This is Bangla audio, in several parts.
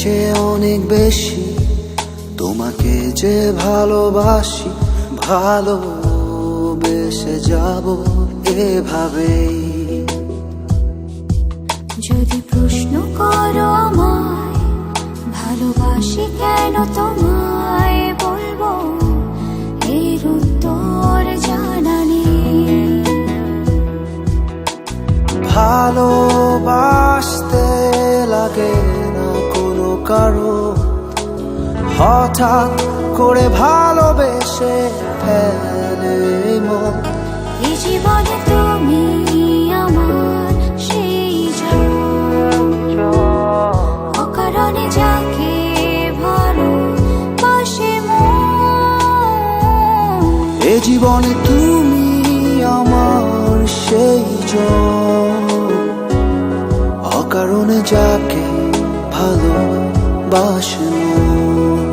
চেয়ে অনেক বেশি তোমাকে যে ভালোবাসি, ভালোবেসে যাব এভাবেই। যদি প্রশ্ন করো আমায় ভালোবাসি কেন তোমায়, বলবো এর উত্তর জানা নেই। ভালোবাসতে লাগে না কোনো কারো, হঠাৎ করে ভালোবেসে ফেলে মন। এই জীবনে তুমি আমার সেই অকারণে যাকে ভালোবাসে মন। এ জীবনে তুমি আমার সেই অকারণে যাকে ভালোবাসে মন।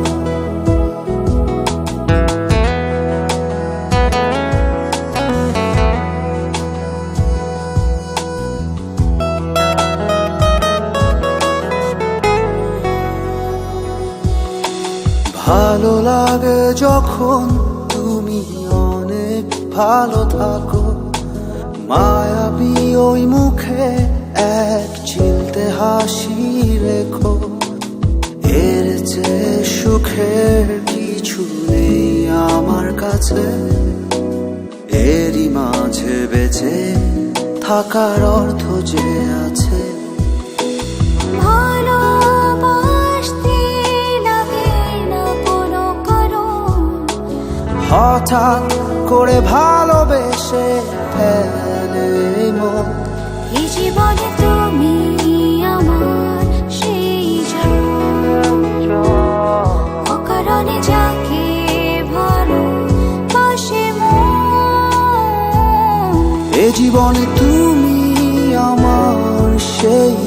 ভালো লাগে যখন তুমি অনেক ভালো থাকো, মায়াবী ওই মুখে এক চিলতে হাসি রেখো। এর চেয়ে সুখের কিছু নেই আমার কাছে, এরই মাঝে বেঁচে থাকার অর্থ যে আছে। হঠাৎ করে ভালোবেসে ফেলে মন। এই জীবনে তুমি আমার সেই অকারণে যাকে ভালোবাসে মন। এ জীবনে তুমি আমার সেই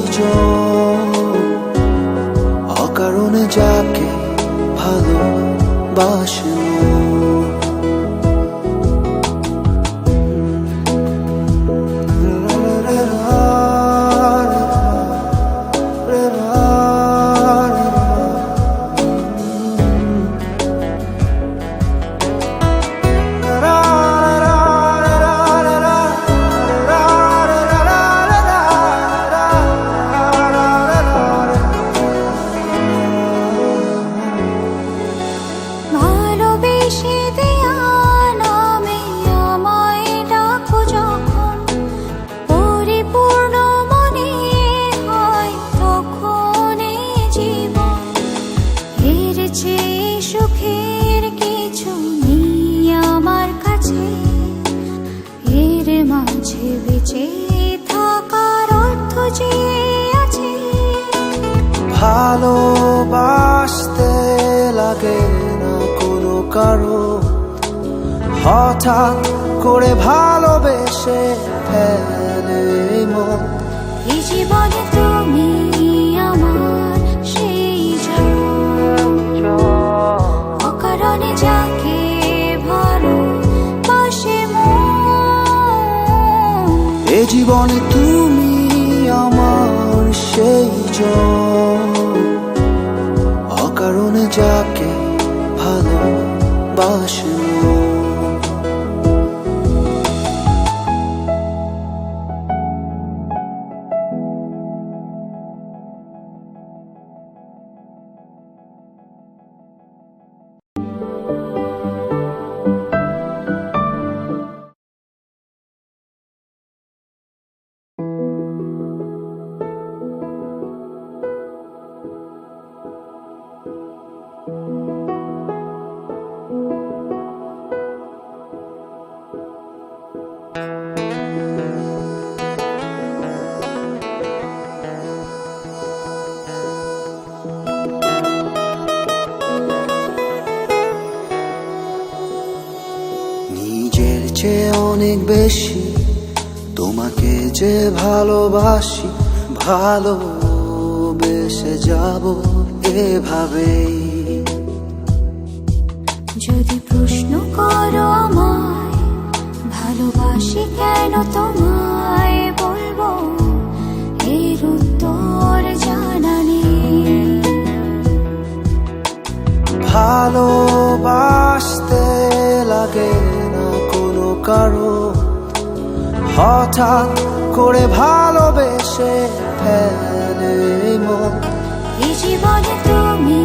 অকারণে যাকে ভালোবাসে মন। সুখের কিছু নেই আমার কাছে, এর মাঝে বেঁচে থাকার অর্থ যে আছে। ভালোবাসতে লাগে না কোনো কারো, হঠাৎ করে ভালোবেসে ফেলে মন। এই জীবনে তুমি আমার সেই অকারণে যাকে ভালোবাসে মন। এ জীবনে তুমি আমার সেই অকারণে যাকে ভালোবাসে মন। নিজের চেয়ে অনেক বেশি তোমাকে যে ভালোবাসি, ভালোবেসে যাব এভাবেই। যদি প্রশ্ন করো আমায় ভালোবাসি কেন তোমায়, বলবো এর উত্তর জানা নেই। হঠাৎ করে ভালোবেসে ফেলে মন। এই জীবনে তুমি